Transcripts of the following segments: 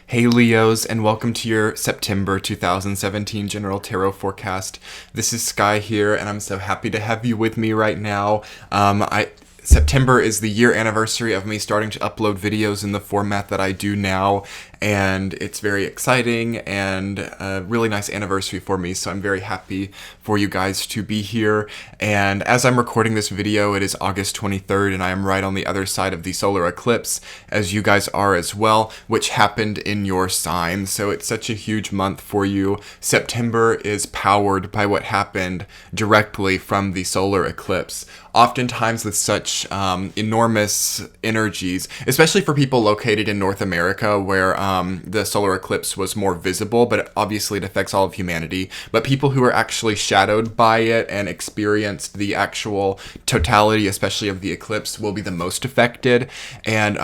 Hey Leos, and welcome to your September 2017 General Tarot Forecast. This is Sky here, and I'm so happy to have you with me right now. September is the year anniversary of me starting to upload videos in the format that I do now, and it's very exciting and a really nice anniversary for me, so I'm very happy for you guys to be here. And as I'm recording this video, it is August 23rd, and I am right on the other side of the solar eclipse, as you guys are as well, which happened in your sign, so it's such a huge month for you. September is powered by what happened directly from the solar eclipse. Oftentimes with such enormous energies, especially for people located in North America where the solar eclipse was more visible, but obviously it affects all of humanity. But people who are actually shadowed by it and experienced the actual totality, especially of the eclipse, will be the most affected. And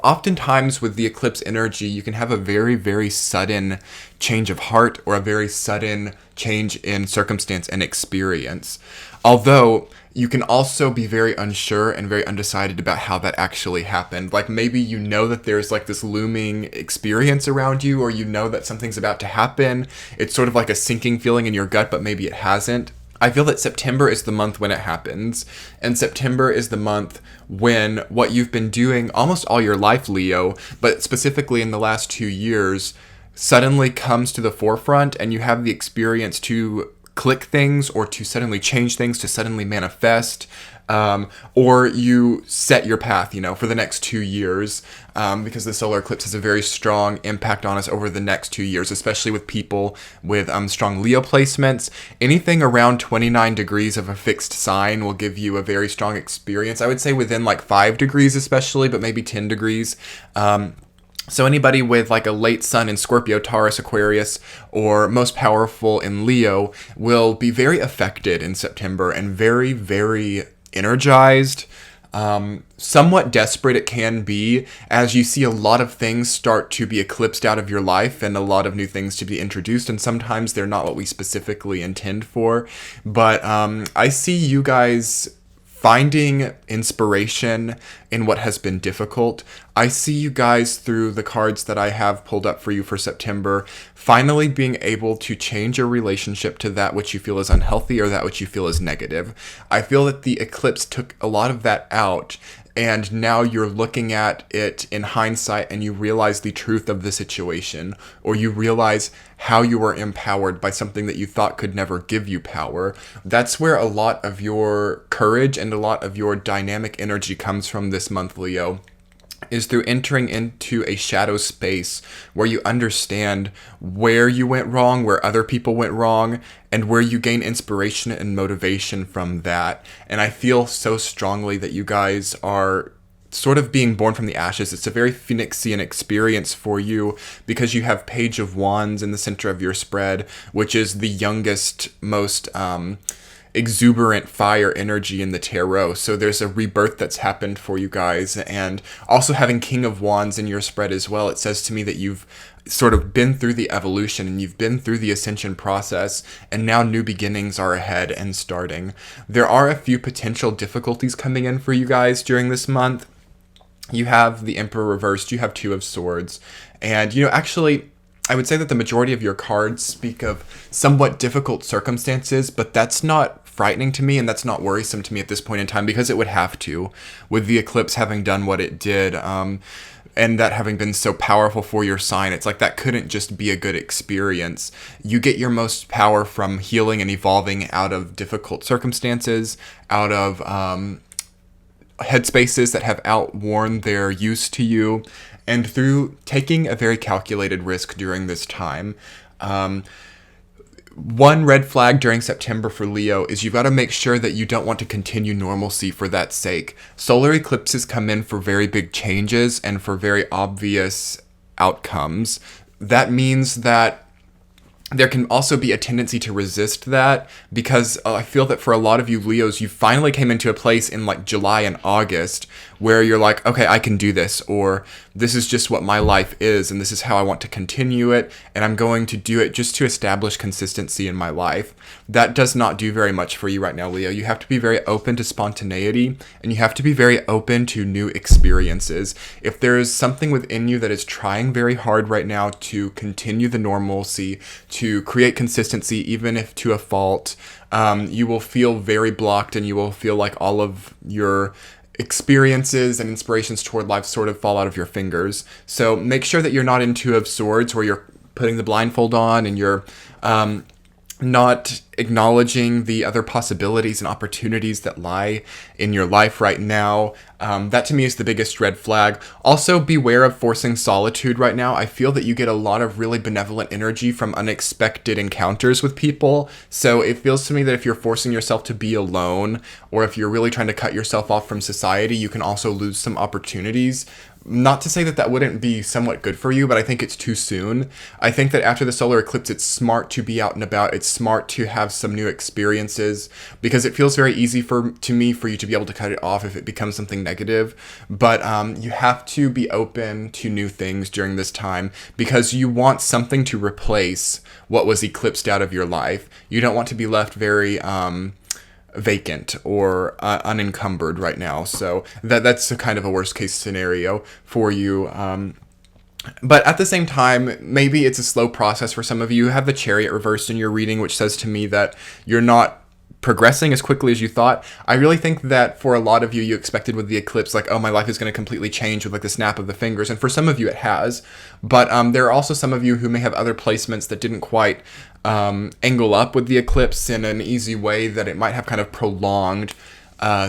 oftentimes with the eclipse energy, you can have a very, very sudden change of heart or a very sudden change in circumstance and experience. Although you can also be very unsure and very undecided about how that actually happened. Like maybe you know that there's like this looming experience around you, or you know that something's about to happen. It's sort of like a sinking feeling in your gut, but maybe it hasn't. I feel that September is the month when it happens, and September is the month when what you've been doing almost all your life, Leo, but specifically in the last 2 years, suddenly comes to the forefront, and you have the experience to click things or to suddenly change things, to suddenly manifest, or you set your path, for the next 2 years, because the solar eclipse has a very strong impact on us over the next 2 years, especially with people with strong Leo placements. Anything around 29 degrees of a fixed sign will give you a very strong experience. I would say within like 5 degrees especially, but maybe 10 degrees. So anybody with like a late sun in Scorpio, Taurus, Aquarius, or most powerful in Leo will be very affected in September and very, very energized. Somewhat desperate it can be, as you see a lot of things start to be eclipsed out of your life and a lot of new things to be introduced, and sometimes they're not what we specifically intend for. But I see you guys finding inspiration in what has been difficult. I see you guys, through the cards that I have pulled up for you for September, finally being able to change your relationship to that which you feel is unhealthy or that which you feel is negative. I feel that the eclipse took a lot of that out, and now you're looking at it in hindsight and you realize the truth of the situation, or you realize how you were empowered by something that you thought could never give you power. That's where a lot of your courage and a lot of your dynamic energy comes from this month, Leo, is through entering into a shadow space where you understand where you went wrong, where other people went wrong, and where you gain inspiration and motivation from that. And I feel so strongly that you guys are sort of being born from the ashes. It's a very Phoenixian experience for you because you have Page of Wands in the center of your spread, which is the youngest, most exuberant fire energy in the tarot. So there's a rebirth that's happened for you guys. And also having King of Wands in your spread as well, it says to me that you've sort of been through the evolution and you've been through the ascension process, and now new beginnings are ahead and starting. There are a few potential difficulties coming in for you guys during this month. You have the Emperor reversed, you have Two of Swords, and actually I would say that the majority of your cards speak of somewhat difficult circumstances, but that's not frightening to me and that's not worrisome to me at this point in time, because it would have to, with the eclipse having done what it did, and that having been so powerful for your sign. It's like that couldn't just be a good experience. You get your most power from healing and evolving out of difficult circumstances, out of headspaces that have outworn their use to you, and through taking a very calculated risk during this time. One red flag during September for Leo is you've got to make sure that you don't want to continue normalcy for that sake. Solar eclipses come in for very big changes and for very obvious outcomes. That means that there can also be a tendency to resist that because I feel that for a lot of you Leos, you finally came into a place in like July and August where you're like, okay, I can do this, or this is just what my life is, and this is how I want to continue it, and I'm going to do it just to establish consistency in my life. That does not do very much for you right now, Leo. You have to be very open to spontaneity, and you have to be very open to new experiences. If there is something within you that is trying very hard right now to continue the normalcy, to create consistency, even if to a fault, you will feel very blocked, and you will feel like all of your experiences and inspirations toward life sort of fall out of your fingers. So make sure that you're not in Two of Swords where you're putting the blindfold on and you're not acknowledging the other possibilities and opportunities that lie in your life right now. That to me is the biggest red flag. Also, beware of forcing solitude right now. I feel that you get a lot of really benevolent energy from unexpected encounters with people. So it feels to me that if you're forcing yourself to be alone, or if you're really trying to cut yourself off from society, you can also lose some opportunities. Not to say that that wouldn't be somewhat good for you, but I think it's too soon. I think that after the solar eclipse, it's smart to be out and about. It's smart to have some new experiences, because it feels very easy to me for you to be able to cut it off if it becomes something negative. But you have to be open to new things during this time, because you want something to replace what was eclipsed out of your life. You don't want to be left very vacant or unencumbered right now. So that's a kind of a worst case scenario for you. But at the same time, maybe it's a slow process for some of you. You have the Chariot reversed in your reading, which says to me that you're not progressing as quickly as you thought. I really think that for a lot of you, you expected with the eclipse, like, oh, my life is going to completely change with like the snap of the fingers. And for some of you, it has. But there are also some of you who may have other placements that didn't quite angle up with the eclipse in an easy way, that it might have kind of prolonged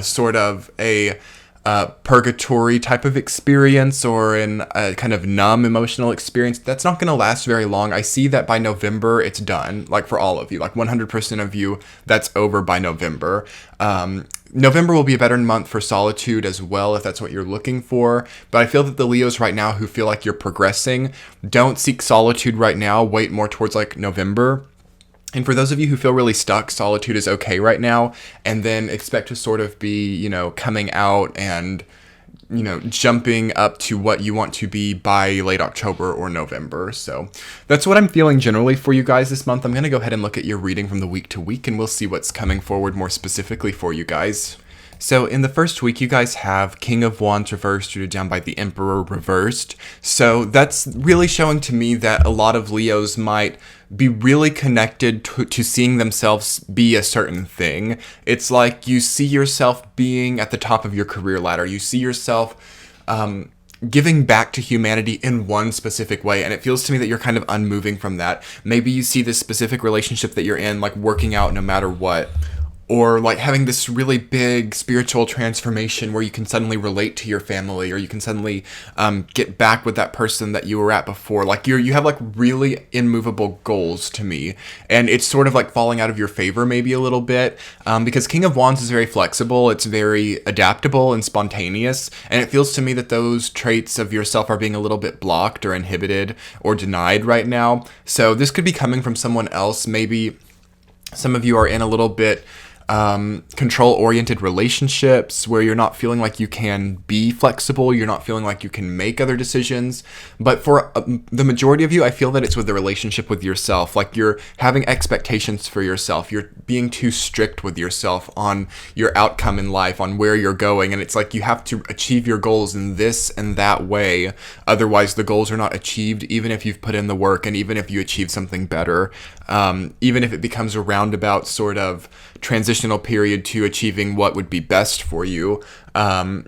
sort of a purgatory type of experience, or in a kind of numb emotional experience that's not going to last very long. I see that by November it's done, like for all of you, like 100% of you, that's over by November. November will be a better month for solitude as well, if that's what you're looking for. But I feel that the Leos right now who feel like you're progressing, don't seek solitude right now. Wait more towards like November. And for those of you who feel really stuck, solitude is okay right now, and then expect to sort of be, coming out and, jumping up to what you want to be by late October or November. So that's what I'm feeling generally for you guys this month. I'm going to go ahead and look at your reading from the week to week, and we'll see what's coming forward more specifically for you guys. So in the first week, you guys have King of Wands reversed, rooted down by the Emperor reversed. So that's really showing to me that a lot of Leos might be really connected to seeing themselves be a certain thing. It's like you see yourself being at the top of your career ladder. You see yourself giving back to humanity in one specific way, and it feels to me that you're kind of unmoving from that. Maybe you see this specific relationship that you're in, like working out no matter what, or like having this really big spiritual transformation where you can suddenly relate to your family, or you can suddenly get back with that person that you were at before. Like you have like really immovable goals to me, and it's sort of like falling out of your favor maybe a little bit, because King of Wands is very flexible, it's very adaptable and spontaneous, and it feels to me that those traits of yourself are being a little bit blocked or inhibited or denied right now. So this could be coming from someone else. Maybe some of you are in a little bit control-oriented relationships where you're not feeling like you can be flexible, you're not feeling like you can make other decisions. But for the majority of you, I feel that it's with the relationship with yourself. Like you're having expectations for yourself, you're being too strict with yourself on your outcome in life, on where you're going, and it's like you have to achieve your goals in this and that way, otherwise the goals are not achieved, even if you've put in the work and even if you achieve something better. Even if it becomes a roundabout sort of transitional period to achieving what would be best for you,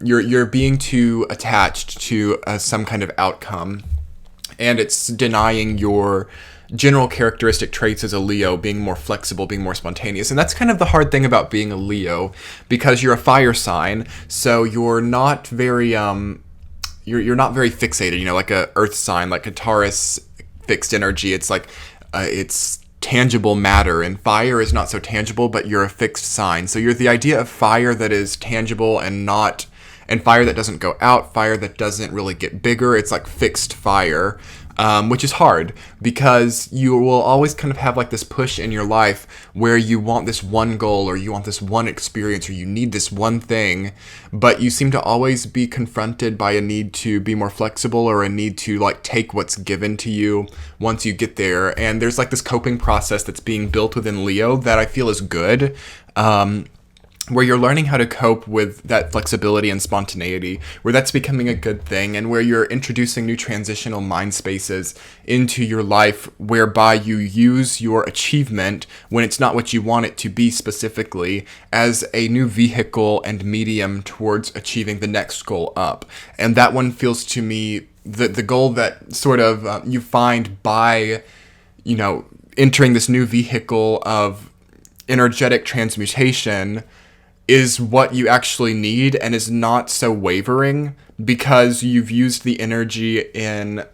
you're being too attached to some kind of outcome, and it's denying your general characteristic traits as a Leo, being more flexible, being more spontaneous. And that's kind of the hard thing about being a Leo, because you're a fire sign, so you're not very you're not very fixated, like a earth sign, like a Taurus fixed energy. It's like it's tangible matter, and fire is not so tangible, but you're a fixed sign. So you're the idea of fire that is tangible and fire that doesn't go out, fire that doesn't really get bigger. It's like fixed fire. which is hard because you will always kind of have like this push in your life where you want this one goal or you want this one experience or you need this one thing, but you seem to always be confronted by a need to be more flexible or a need to like take what's given to you once you get there. And there's like this coping process that's being built within Leo that I feel is good. Where you're learning how to cope with that flexibility and spontaneity, where that's becoming a good thing, and where you're introducing new transitional mind spaces into your life, whereby you use your achievement, when it's not what you want it to be specifically, as a new vehicle and medium towards achieving the next goal up. And that one feels to me the goal that sort of you find by, entering this new vehicle of energetic transmutation is what you actually need and is not so wavering because you've used the energy in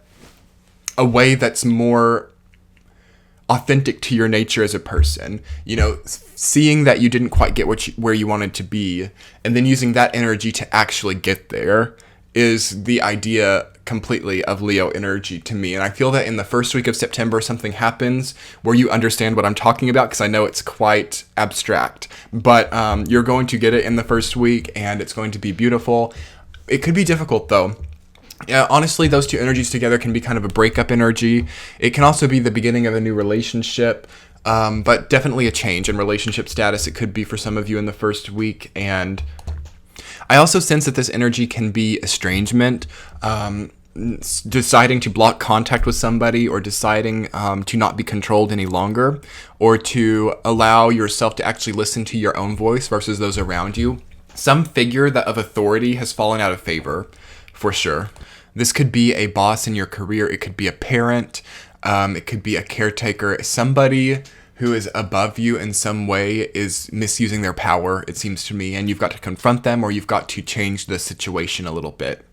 a way that's more authentic to your nature as a person. Seeing that you didn't quite get where you wanted to be and then using that energy to actually get there is the idea completely of Leo energy to me. And I feel that in the first week of September, something happens where you understand what I'm talking about, because I know it's quite abstract, but you're going to get it in the first week and it's going to be beautiful. It could be difficult though. Yeah, honestly, those two energies together can be kind of a breakup energy. It can also be the beginning of a new relationship, but definitely a change in relationship status. It could be for some of you in the first week. And I also sense that this energy can be estrangement, deciding to block contact with somebody or deciding to not be controlled any longer, or to allow yourself to actually listen to your own voice versus those around you. Some figure that of authority has fallen out of favor, for sure. This could be a boss in your career. It could be a parent. It could be a caretaker. Somebody who is above you in some way is misusing their power, it seems to me, and you've got to confront them or you've got to change the situation a little bit.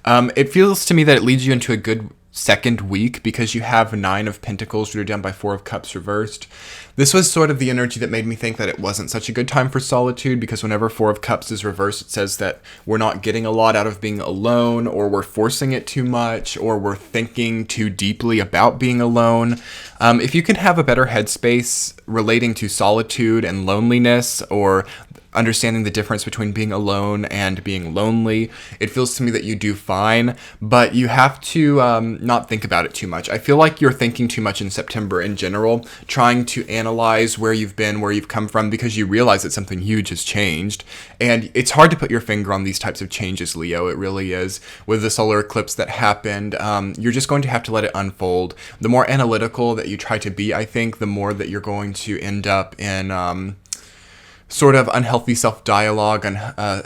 It feels to me that it leads you into a good second week because you have 9 of Pentacles rooted down by 4 of Cups reversed. This was sort of the energy that made me think that it wasn't such a good time for solitude, because whenever 4 of Cups is reversed, it says that we're not getting a lot out of being alone, or we're forcing it too much, or we're thinking too deeply about being alone. If you can have a better headspace relating to solitude and loneliness, or understanding the difference between being alone and being lonely, it feels to me that you do fine, but you have to not think about it too much. I feel like you're thinking too much in September in general, trying to analyze where you've been, where you've come from, because you realize that something huge has changed. And it's hard to put your finger on these types of changes, Leo. It really is. With the solar eclipse that happened, you're just going to have to let it unfold. The more analytical that you try to be, I think, the more that you're going to end up in sort of unhealthy self-dialogue and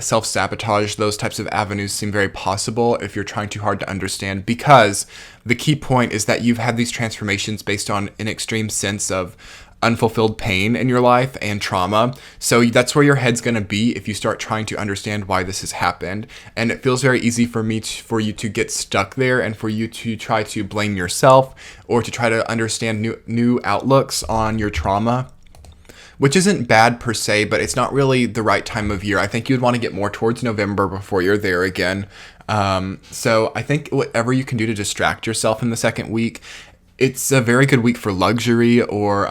self-sabotage. Those types of avenues seem very possible if you're trying too hard to understand, because the key point is that you've had these transformations based on an extreme sense of unfulfilled pain in your life and trauma. So that's where your head's going to be if you start trying to understand why this has happened. And it feels very easy for you to get stuck there, and for you to try to blame yourself or to try to understand new outlooks on your trauma, which isn't bad per se, but it's not really the right time of year. I think you'd want to get more towards November before you're there again. So I think whatever you can do to distract yourself in the second week, it's a very good week for luxury or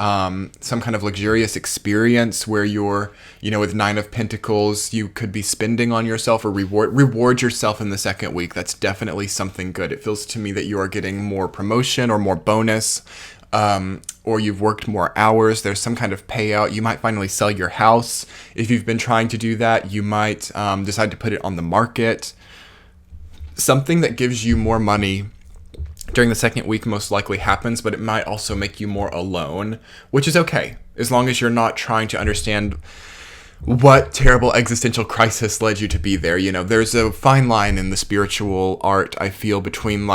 some kind of luxurious experience where you're, with 9 of Pentacles, you could be spending on yourself or reward yourself in the second week. That's definitely something good. It feels to me that you are getting more promotion or more bonus, or you've worked more hours. There's some kind of payout. You might finally sell your house. If you've been trying to do that, you might decide to put it on the market. Something that gives you more money during the second week most likely happens, but it might also make you more alone, which is okay, as long as you're not trying to understand what terrible existential crisis led you to be there. There's a fine line in the spiritual art, I feel, between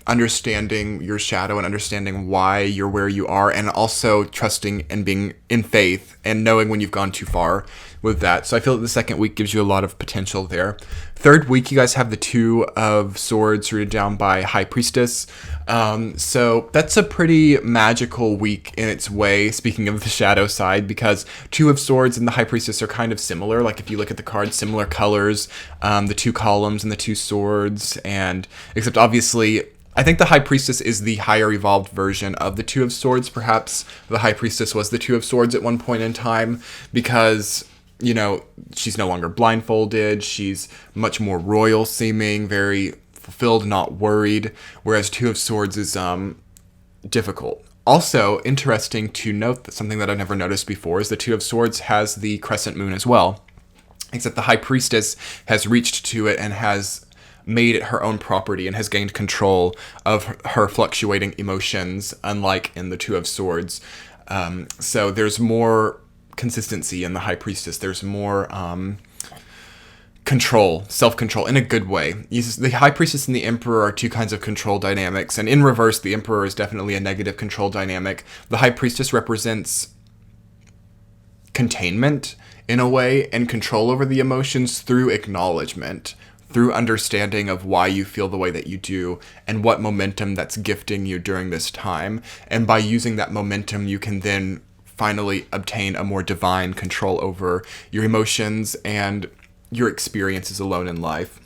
understanding your shadow and understanding why you're where you are, and also trusting and being in faith and knowing when you've gone too far with that. So I feel that the second week gives you a lot of potential there. Third week, you guys have the 2 of Swords rooted down by High Priestess. So that's a pretty magical week in its way, speaking of the shadow side, because 2 of Swords and the High Priestess are kind of similar. Like if you look at the cards, similar colors, the 2 columns and the 2 swords, and except obviously I think the High Priestess is the higher evolved version of the Two of Swords. Perhaps the High Priestess was the Two of Swords at one point in time because, you know, she's no longer blindfolded. She's much more royal seeming, very fulfilled, not worried. Whereas Two of Swords is difficult. Also, interesting to note that something that I've never noticed before is the Two of Swords has the crescent moon as well. Except the High Priestess has reached to it and has made it her own property and has gained control of her fluctuating emotions, unlike in the Two of Swords. So there's more consistency in the High Priestess. There's more control, self-control, in a good way. The High Priestess and the Emperor are two kinds of control dynamics, and in reverse, the Emperor is definitely a negative control dynamic. The High Priestess represents containment, in a way, and control over the emotions through acknowledgement, through understanding of why you feel the way that you do and what momentum that's gifting you during this time. And by using that momentum, you can then finally obtain a more divine control over your emotions and your experiences alone in life.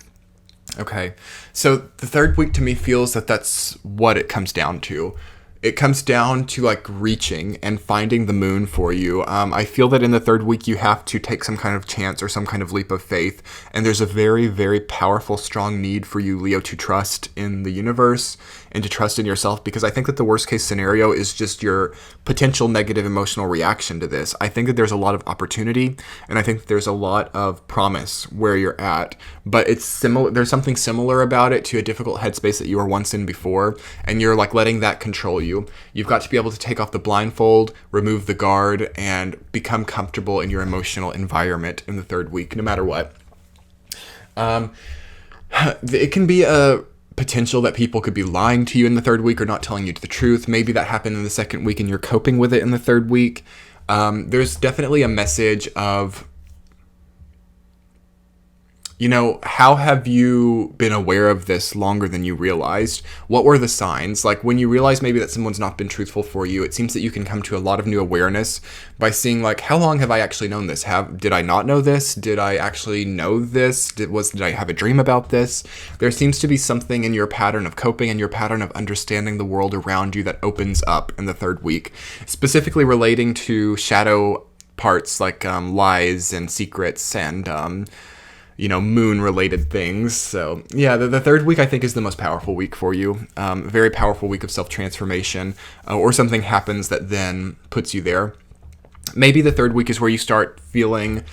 Okay, so the third week to me feels that that's what it comes down to. It comes down to like reaching and finding the moon for you. I feel that in the third week you have to take some kind of chance or some kind of leap of faith. And there's a very, very powerful, strong need for you, Leo, to trust in the universe and to trust in yourself, because I think that the worst case scenario is just your potential negative emotional reaction to this. I think that there's a lot of opportunity and I think that there's a lot of promise where you're at, but it's similar. There's something similar about it to a difficult headspace that you were once in before, and you're like letting that control you. You've got to be able to take off the blindfold, remove the guard, and become comfortable in your emotional environment in the third week, no matter what. It can be a potential that people could be lying to you in the third week or not telling you the truth. Maybe that happened in the second week and you're coping with it in the third week. There's definitely a message of, you know, how have you been aware of this longer than you realized? What were the signs? Like when you realize maybe that someone's not been truthful for you, it seems that you can come to a lot of new awareness by seeing like, how long have I actually known this? Did I not know this? Did I actually know this? Did I have a dream about this? There seems to be something in your pattern of coping and your pattern of understanding the world around you that opens up in the third week, specifically relating to shadow parts like lies and secrets and moon-related things. So, yeah, the third week, I think, is the most powerful week for you. A very powerful week of self-transformation, or something happens that then puts you there. Maybe the third week is where you start feeling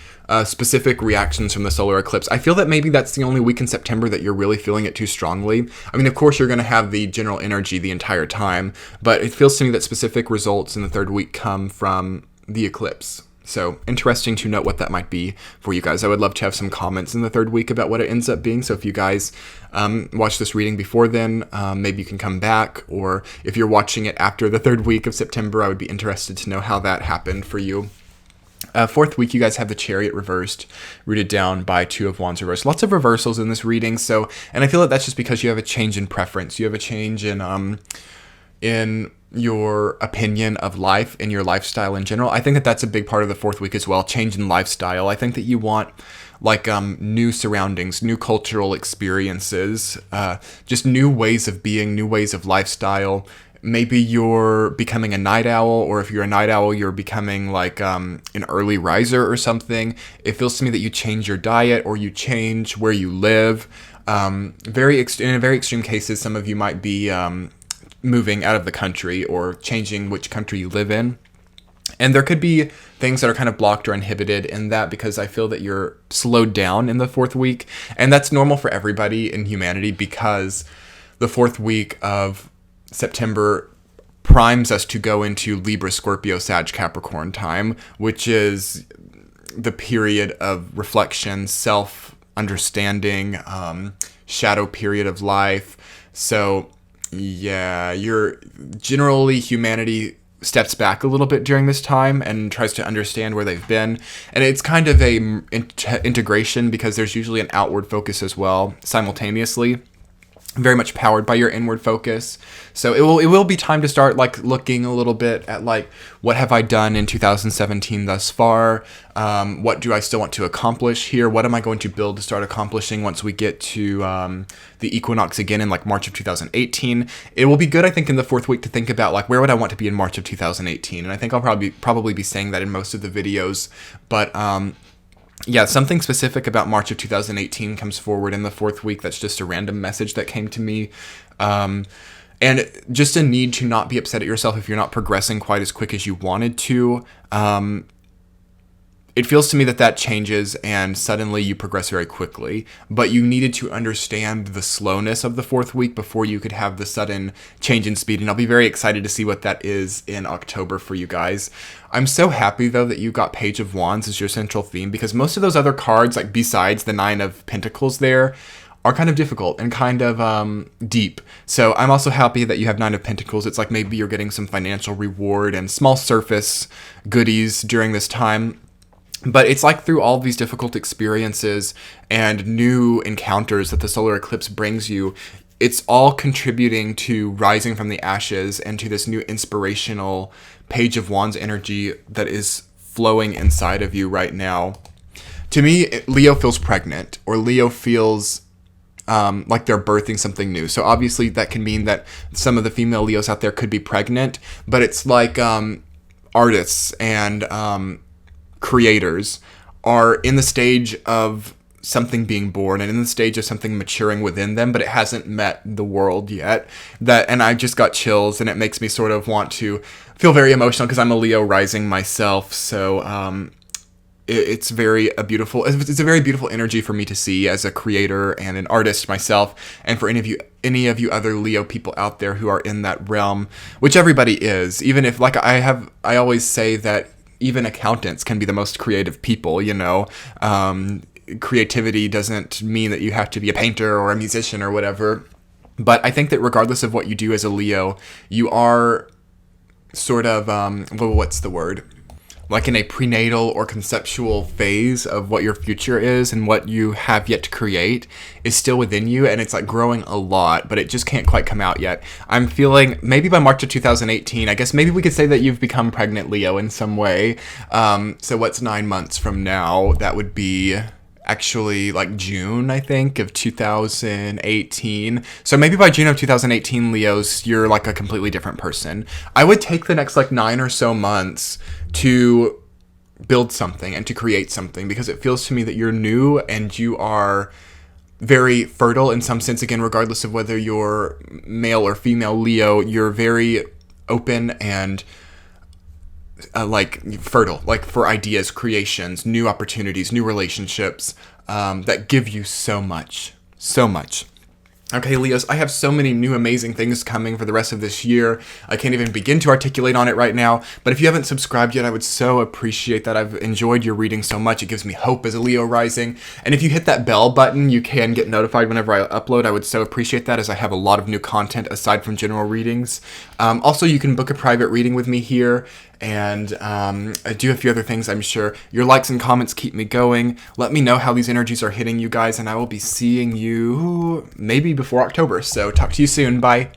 specific reactions from the solar eclipse. I feel that maybe that's the only week in September that you're really feeling it too strongly. I mean, of course, you're going to have the general energy the entire time, but it feels to me that specific results in the third week come from the eclipse. So interesting to note what that might be for you guys. I would love to have some comments in the third week about what it ends up being. So if you guys watch this reading before then, maybe you can come back. Or if you're watching it after the third week of September, I would be interested to know how that happened for you. Fourth week, you guys have the Chariot reversed, rooted down by Two of Wands reversed. Lots of reversals in this reading. So, and I feel that that's just because you have a change in preference. You have a change in your opinion of life and your lifestyle in general. I think that that's a big part of the fourth week as well. Change in lifestyle. I think that you want like new surroundings, new cultural experiences, just new ways of being, new ways of lifestyle. Maybe you're becoming a night owl, or if you're a night owl, you're becoming like an early riser or something. It feels to me that you change your diet or you change where you live. In very extreme cases, some of you might be moving out of the country or changing which country you live in. And there could be things that are kind of blocked or inhibited in that, because I feel that you're slowed down in the fourth week. And that's normal for everybody in humanity, because the fourth week of September primes us to go into Libra, Scorpio, Sag, Capricorn time, which is the period of reflection, self-understanding, shadow period of life. So yeah, humanity steps back a little bit during this time and tries to understand where they've been. And it's kind of a integration, because there's usually an outward focus as well simultaneously. very much powered by your inward focus. So it will be time to start like looking a little bit at like, what have I done in 2017 thus far? What do I still want to accomplish here? What am I going to build to start accomplishing once we get to the equinox again in like March of 2018? It will be good, I think, in the 4th week to think about like, where would I want to be in March of 2018? And I think I'll probably be saying that in most of the videos, but yeah, something specific about March of 2018 comes forward in the 4th week. That's just a random message that came to me. And just a need to not be upset at yourself if you're not progressing quite as quick as you wanted to. It feels to me that changes and suddenly you progress very quickly, but you needed to understand the slowness of the 4th week before you could have the sudden change in speed. And I'll be very excited to see what that is in October for you guys. I'm so happy though that you got Page of Wands as your central theme, because most of those other cards, like besides the 9 of Pentacles there, are kind of difficult and kind of deep. So I'm also happy that you have 9 of Pentacles. It's like maybe you're getting some financial reward and small surface goodies during this time. But it's like through all these difficult experiences and new encounters that the solar eclipse brings you, it's all contributing to rising from the ashes and to this new inspirational Page of Wands energy that is flowing inside of you right now. To me, Leo feels pregnant, or Leo feels like they're birthing something new. So obviously that can mean that some of the female Leos out there could be pregnant, but it's like artists and creators are in the stage of something being born and in the stage of something maturing within them, but it hasn't met the world yet. And I just got chills, and it makes me sort of want to feel very emotional because I'm a Leo rising myself. So it's a very beautiful energy for me to see as a creator and an artist myself, and for any of you other Leo people out there who are in that realm, which everybody is. Even if, like I always say that even accountants can be the most creative people, you know. Creativity doesn't mean that you have to be a painter or a musician or whatever. But I think that regardless of what you do as a Leo, you are sort of, what's the word? Like in a prenatal or conceptual phase of what your future is, and what you have yet to create is still within you, and it's like growing a lot, but it just can't quite come out yet. I'm feeling maybe by March of 2018, I guess maybe we could say that you've become pregnant Leo in some way. So what's 9 months from now? That would be actually like June, I think, of 2018. So maybe by June of 2018, Leos, you're like a completely different person. I would take the next like 9 or so months to build something and to create something, because it feels to me that you're new and you are very fertile in some sense. Again, regardless of whether you're male or female Leo, you're very open and like fertile, like for ideas, creations, new opportunities, new relationships that give you so much. Okay, Leos, I have so many new amazing things coming for the rest of this year. I can't even begin to articulate on it right now, but if you haven't subscribed yet, I would so appreciate that. I've enjoyed your reading so much. It gives me hope as a Leo rising. And if you hit that bell button, you can get notified whenever I upload. I would so appreciate that, as I have a lot of new content aside from general readings. Also, you can book a private reading with me here, and I do a few other things, I'm sure. Your likes and comments keep me going. Let me know how these energies are hitting you guys, and I will be seeing you maybe before October. So talk to you soon. Bye.